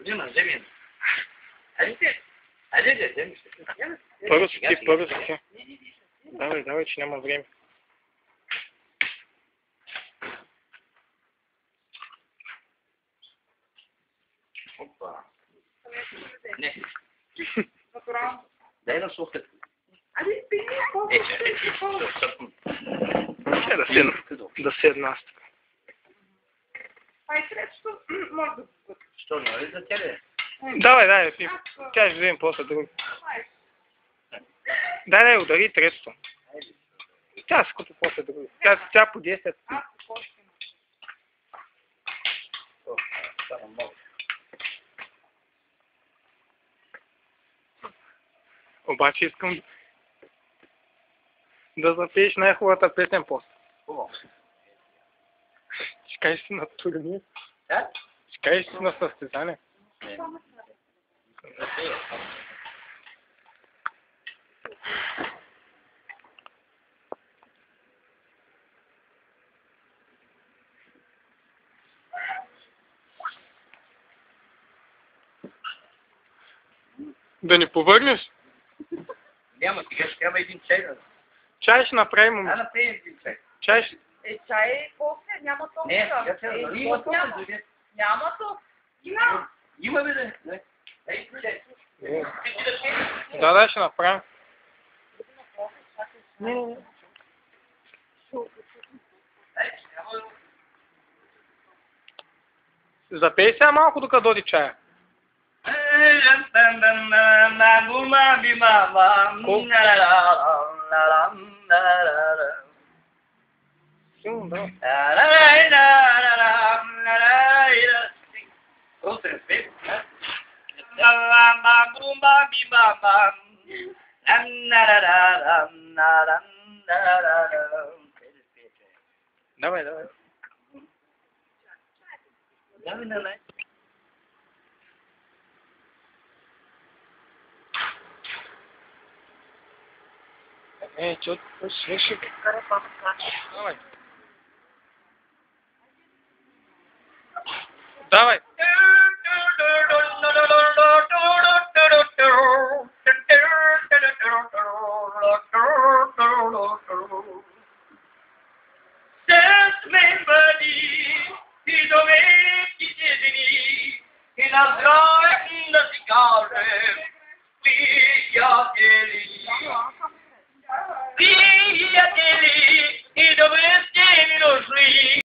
우리는 재미는 아저씨 재밌어. По-русски. Давай, очень нам время. Опа. Не. Натурално. Дай да слухат. Ами, пини, Да седна аз така. Ай, средството може да го пъти. Що, не е за тебе? Давай, пи. Тя ще вземем после друго. Дай, удари третото. Тя се купи после друго. Тя по 10. Аз какво ще има? Само много. Обаче искам да запееш най-хубавата песен после. Хубаво. Ще кажеш си на турнир. Да? Ще кажеш си на състезание. Да ни повърнеш? Няма, сега ще трябва един чай да... Чай ще направим, момиче. Направим един чай. Чай ще... Чай, после няма толкова. Не, сега трябва да... Има това да дойде. Няма то. Има. Има бе да... Ей, чай. Да, ще направим. Не. Запей сега малко докато доди чая. Силно, да. Давай. Давай. Что-то свыше. Давай. Давай. Yeah.